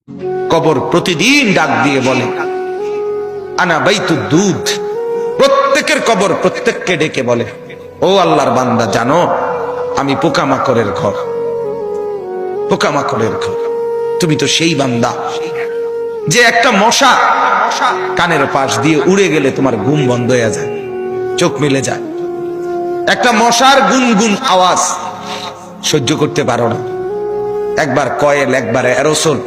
কবর প্রতিদিন ডাক দিয়ে বলে আনা বাইতুদ দুধ। প্রত্যেকের কবর প্রত্যেককে ডেকে বলে, ও আল্লাহর বান্দা, জানো আমি পোকামাকড়ের ঘর, পোকামাকড়ের ঘর। তুমি তো সেই বান্দা যে একটা মশা কানের পাশ দিয়ে উড়ে গেলে তোমার ঘুম বন্ধ হয়ে যায়, চোখ মিলে যায়। একটা মশার গুনগুন আওয়াজ সহ্য করতে পারো না। একবার কয়েল, একবার অ্যারোসোল,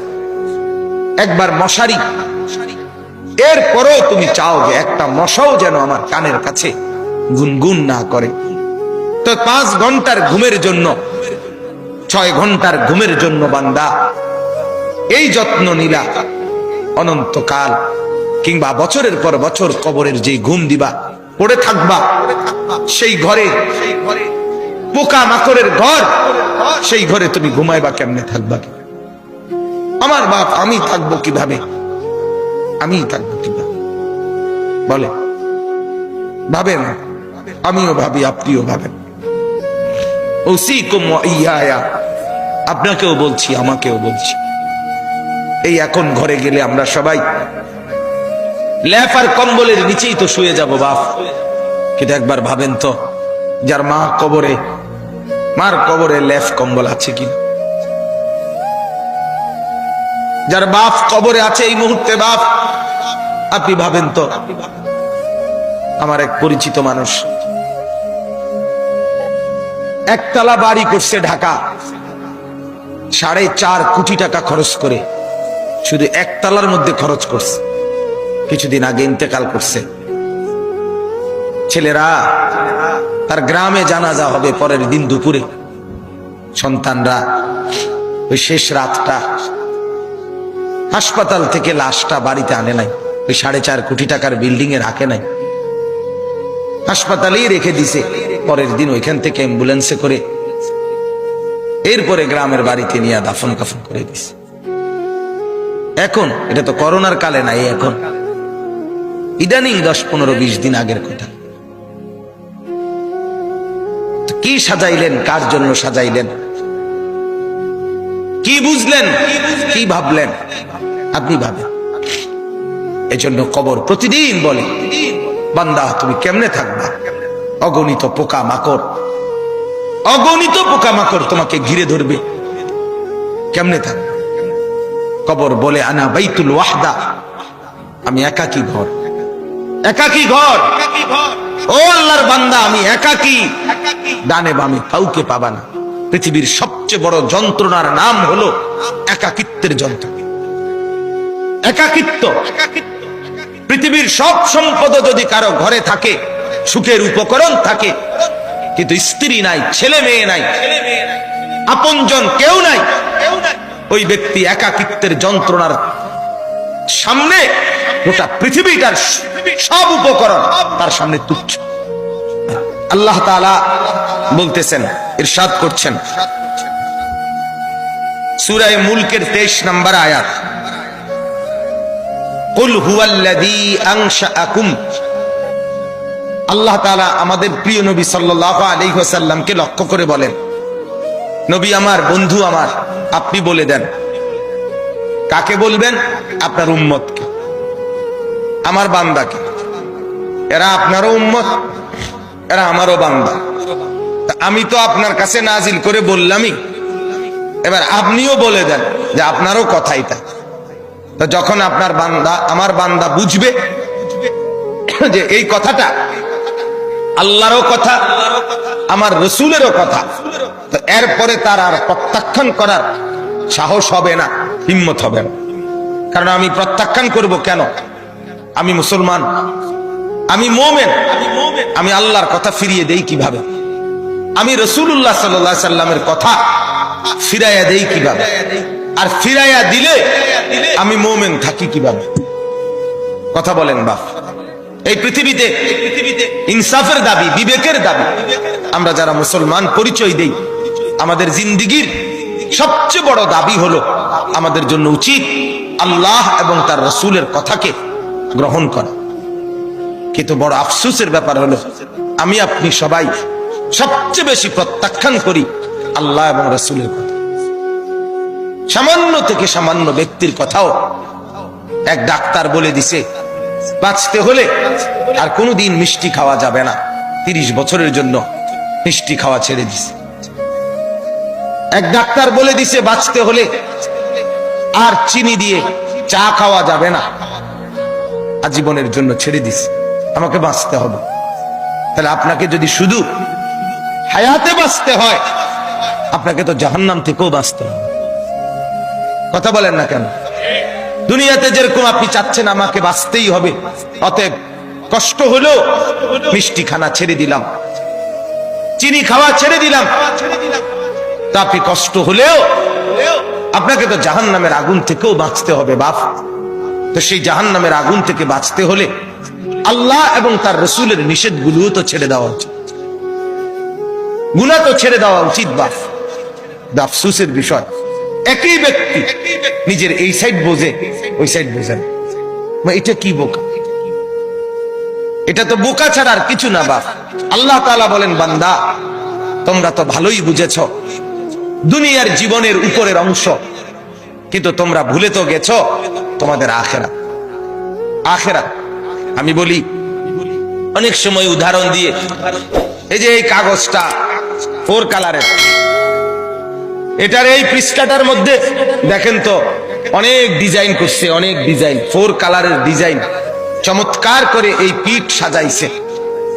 একবার মশারি, এরপরও তুমি চাও যে একটা মশাও যেন আমার কানের কাছে গুনগুন না করে। তো 5 ঘন্টার ঘুমের জন্য, 6 ঘন্টার ঘুমের জন্য বান্দা এই যত্ন নিলা, অনন্তকাল কিংবা বছরের পর বছর কবরের যে ঘুম দিবা, পড়ে থাকবা সেই ঘরে, পোকা মাকড়ের ঘর, সেই ঘরে তুমি ঘুমাইবা কেমনে, থাকবা? আমার বাপ, আমি থাকবো কিভাবে? আমি থাকবো কিভাবে বলে? ভাবেন, আমিও ভাবি, আপনিও ভাবেন। উসিকুম ওয়া ইয়া, আপনাকেও বলছি, আমাকেও বলছি। এই এখন ঘরে গেলে আমরা সবাই ল্যাপ আর কম্বলের নিচেই তো শুয়ে যাব বাপ। কিন্তু একবার ভাবেন তো, যার মা কবরে, মার কবরে ল্যাপ কম্বল আছে কি? যার বাপ কবরে আছে এই মুহূর্তে, বাপ আপনি ভাবেন তো। আমার এক পরিচিত মানুষ একতলা বাড়ি করছে ঢাকা, 4.5 কোটি টাকা খরচ করে, শুধু একতলার মধ্যে খরচ করছে। কিছুদিন আগে ইন্তেকাল করছে। ছেলেরা, তার গ্রামে জানাজা হবে পরের দিন দুপুরে। সন্তানরা ওই শেষ রাতটা হাসপাতাল থেকে লাশটা বাড়িতে আনে নাই, ওই 4.5 কোটি টাকার বিল্ডিং এ রাখে নাই, হাসপাতালেই রেখে দিছে। পরের দিন ওইখান থেকে অ্যাম্বুলেন্সে করে এরপরে গ্রামের বাড়িতে নিয়ে দাফন কাফন করে দিছে। এখন এটা তো করোনার কালে নাই, এখন ইদানিং 10-15-20 দিন আগের কথা। কি সাজাইলেন, কার জন্য সাজাইলেন, কি বুঝলেন, কি ভাবলেন? আপনি ভাবেন। এজন্য কবর প্রতিদিন বলে, বান্দা তুমি কেমনে থাকবা? অগণিত পোকা মাকড়, অগণিত পোকা মাকড় তোমাকে ঘিরে ধরবে, কেমনে থাকবে? কবর বলে আনা বাইতুল ওয়াহদা, আমি একাকী ঘর, একাকী ঘর। ও আল্লাহর বান্দা, আমি একাকী, ডানে বামে কাউকে পাবা না। পৃথিবীর সবচেয়ে বড় যন্ত্রণার নাম হলো একাকিত্বের যন্ত্রণা, একাকিত্ব। পৃথিবীর সব সম্পদ যদি কারো ঘরে থাকে, সুখের উপকরণ থাকে, কিন্তু স্ত্রী নাই, ছেলে মেয়ে নাই, আপনজন কেউ নাই, ওই ব্যক্তি একাকিত্বের যন্ত্রণার সামনে গোটা পৃথিবীটার সব উপকরণ তার সামনে তুচ্ছ। আল্লাহ তাআলা বলতেছেন, ইরশাদ করছেন সূরা মুলকের 23 নম্বর আয়াত, কুল হুয়াল্লাযী আনশাআকুম। আল্লাহ তাআলা আমাদের প্রিয় নবী সাল্লাল্লাহু আলাইহি ওয়াসাল্লামকে লক্ষ্য করে বলেন, নবী আমার, বন্ধু আমার, আপনি বলে দেন। কাকে বলবেন? আপনার উম্মতকে, আমার বান্দাকে। এরা আপনারও উম্মত, এরা আমারও বান্দা। আমি তো আপনার কাছে নাজিল করে বললামই, এবার আপনিও বলে দেন যে আপনারও কথা এটা। তো যখন আপনার বান্দা, আমার বান্দা বুঝবে যে এই কথাটা আল্লাহরও কথা, আমার রসুলেরও কথা, তো এরপরে তার আর প্রত্যাখ্যান করার সাহস হবে না, হিম্মত হবে না। কারণ আমি প্রত্যাখ্যান করব কেন? আমি মুসলমান, আমি মুমিন, আমি আল্লাহর কথা ফিরিয়ে দেই কিভাবে? আমি রাসূলুল্লাহ সাল্লাল্লাহু আলাইহি সাল্লামের কথা ফিরাইয়া দেই কিভাবে? আর ফিরাইয়া দিলে আমি মুমিন থাকি কিভাবে? কথা বলেন বাপ। এই পৃথিবীতে ইনসাফের দাবি, বিবেকের দাবি, আমরা যারা মুসলমান পরিচয় দেই, আমাদের জিন্দেগীর সবচেয়ে বড় দাবি হলো আমাদের জন্য উচিত আল্লাহ এবং তার রাসূলের কথাকে গ্রহণ করা। কিন্তু বড় আফসোসের ব্যাপার হলো আমি আপনি সবাই সবচেয়ে বেশি প্রত্যাখ্যান করি আল্লাহ এবং রাসূলের কথা। সামান্য থেকে সামান্য ব্যক্তির কথাও এক ডাক্তার বলে দিছে বাঁচতে হলে আর কোনোদিন মিষ্টি খাওয়া যাবে না, 30 বছরের জন্য মিষ্টি খাওয়া ছেড়ে দিছে। এক ডাক্তার বলে দিছে বাঁচতে হলে আর চিনি দিয়ে চা খাওয়া যাবে না, আজীবনের জন্য ছেড়ে দিছে। আমাকে বাঁচতে হবে। তাহলে আপনাকে যদি শুধু হায়াতে বাঁচতে হয়, আপনাকে তো জাহান্নাম থেকেও বাঁচতে হবে। কথা বলেন না কেন? দুনিয়াতে যেরকম আপনি চাচ্ছেন আমাকে বাঁচতেই হবে, অতএব কষ্ট হলেও মিষ্টি খানা ছেড়ে দিলাম, চিনি খাওয়া ছেড়ে দিলাম, তা আপনি কষ্ট হলেও আপনাকে তো জাহান্নামের আগুন থেকেও বাঁচতে হবে বাপ। তো সেই জাহান্নামের আগুন থেকে বাঁচতে হলে আল্লাহ এবং তার রসুলের নিষেধগুলোও তো ছেড়ে দেওয়া উচিত, গুনাহ তো ছেড়ে দেওয়া উচিত বাপ। আফসোসের বিষয়, একই ব্যক্তি নিজের এই সাইড বোঝে, ওই সাইড বোঝেন। এটা কি বোকা? এটা তো বোকা ছাড়া আর কিছু না বাপ। আল্লাহ তাআলা বলেন, বান্দা তোমরা তো ভালোই বুঝেছ দুনিয়ার জীবনের উপরের অংশ, কিন্তু তোমরা ভুলে তো গেছো তোমাদের আখিরাত। আখিরাত আমি বলি অনেক সময় উদাহরণ দিয়ে, এই যে এই কাগজটা 4 কালারের, এটার এই পৃষ্ঠাটার মধ্যে দেখেন তো অনেক ডিজাইন করছে, অনেক ডিজাইন, 4 কালারের ডিজাইন, চমৎকার করে এই পিঠ সাজাইছে।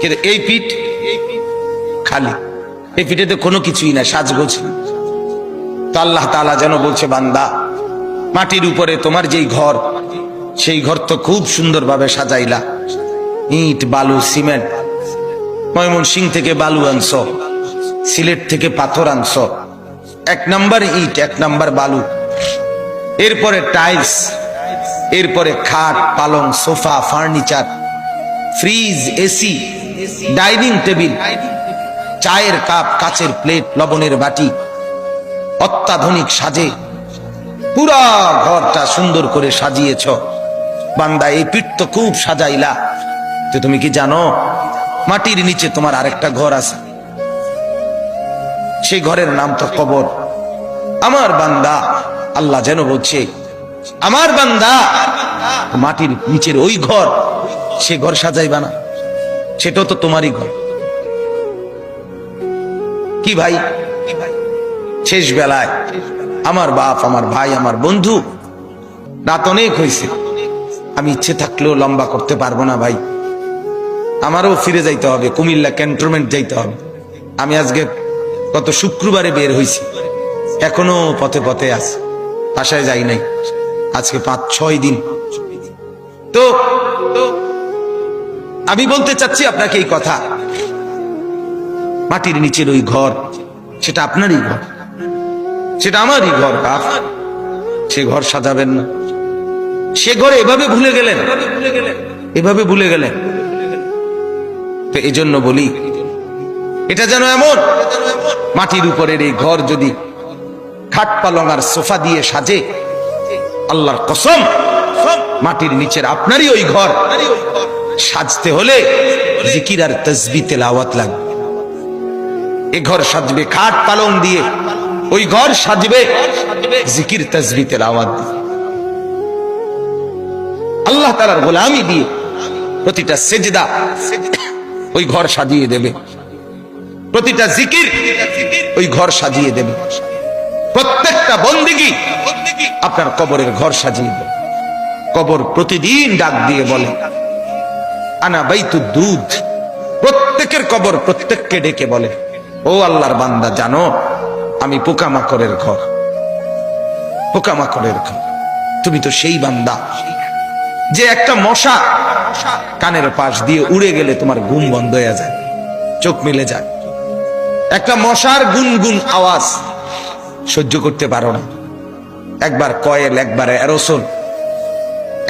কিন্তু এই পিঠ খালি, এই পিঠেতে কোনো কিছুই না, সাজগোজ। তো আল্লাহ তাআলা যেন বলছে, বান্দা মাটির উপরে তোমার যেই ঘর, সেই ঘর তো খুব সুন্দরভাবে সাজাইলা, ইট বালু সিমেন্ট, ময়মনসিংহ থেকে বালু আনছো, সিলেট থেকে পাথর আনছো, 1 নাম্বার ইট 1 নাম্বার বালু, এরপরে টাইলস, এরপরে খাট পালং sofa furniture, fridge AC, dining table, চায়ের কাপ, কাচের প্লেট, লবণের বাটি, অত্যাধুনিক সাজে পুরা ঘরটা সুন্দর করে সাজিয়েছ। বান্দা এই পিঠ তো খুব সাজাইলা, তো তুমি কি জানো মাটির নিচে তোমার আরেকটা ঘর আছে? সেই ঘরের নাম তো কবর। আমার বান্দা, আল্লাহ যেন বলছে, আমার বান্দা মাটির নিচের ওই ঘর, সে ঘর সাজাইবা না? সেটাও তো তোমারই ঘর। কি ভাই, শেষ বেলায় আমার বাপ, আমার ভাই, আমার বন্ধু, রাত অনেক হয়েছে, আমি ইচ্ছে থাকলেও লম্বা করতে পারবো না ভাই, আমারও ফিরে যাইতে হবে, কুমিল্লা ক্যান্টনমেন্ট যাইতে হবে। আমি আজকে গত শুক্রবারে বের হয়েছি, এখনো পথে পথে আছি, বাসায় যাই নাই, আজকে 5-6 দিন। তো আমি বলতে চাচ্ছি আপনাকে এই কথা, মাটির নিচের ওই ঘর, সেটা আপনারই ঘর, সেটা আমারই ঘর বাপ। সে ঘর সাজাবেন না, সে ঘরে এভাবে ভুলে গেলেন, এভাবে ভুলে গেলেন। তো এই জন্য বলি, এটা যেন এমন মাটির উপরের এই ঘর যদি খাট পালং আর সোফা দিয়ে সাজে, আল্লাহর কসম মাটির নিচের আপনারই ওই ঘর সাজতে হলে জিকির আর তাসবিহ তেলাওয়াত লাগবে। এই ঘর সাজবে খাট পালং দিয়ে, ওই ঘর সাজবে জিকির তাসবিহ তেলাওয়াত দিয়ে, আল্লাহ তাআলার গোলামি দিয়ে। প্রতিটা সেজদা ওই ঘর সাজিয়ে দেবে, প্রতিটা জিকির ওই ঘর সাজিয়ে দেবে, প্রত্যেকটা বন্দেগী আপনার কবরের ঘর সাজিয়ে দেবে। কবর প্রতিদিন ডাক দিয়ে বলে, আনা বাইতুদ দুধ। প্রত্যেকের কবর প্রত্যেককে ডেকে বলে, ও আল্লাহর বান্দা, জানো আমি পোকামাকড়ের ঘর, পোকামাকড়ের ঘর। তুমি তো সেই বান্দা যে একটা মশা কানের পাশ দিয়ে উড়ে গেলে তোমার ঘুম বন্ধ হয়ে যায়, চোখ মেলে যায়। একটা মশার গুনগুন আওয়াজ সহ্য করতে পারো না, একবার কয়েল, একবার অ্যারোসোল,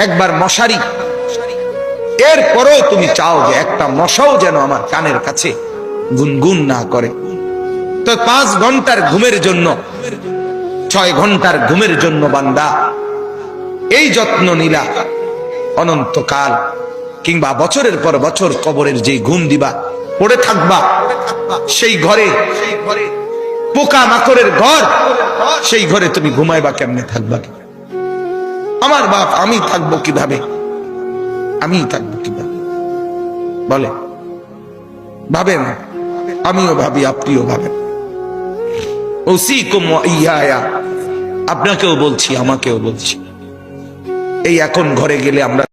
একবার মশারি, এরপরেও তুমি চাও যে একটা মশাও যেন আমার কানের কাছে গুনগুন না করে। তো 5 ঘন্টার ঘুমের জন্য, 6 ঘন্টার ঘুমের জন্য বান্দা এই যত্ন নিলা, অনন্তকাল কিংবা বছরের পর বছর কবরের যে ঘুম দিবা, পড়ে থাকবা সেই ঘরে পোকা মাকড়ের ঘর, সেই ঘরে তুমি ঘুমাইবা কেমনে, থাকবা কি? আমার বাপ, আমি থাকবো কিভাবে? আমি থাকবো কিভাবে বলে? ভাবেন, আমিও ভাবি, আপনিও ভাবেন। উসিকুম ওয়া ইয়া, আপনাকেও বলছি, আমাকেও বলছি। এই এখন ঘরে গেলে আমরা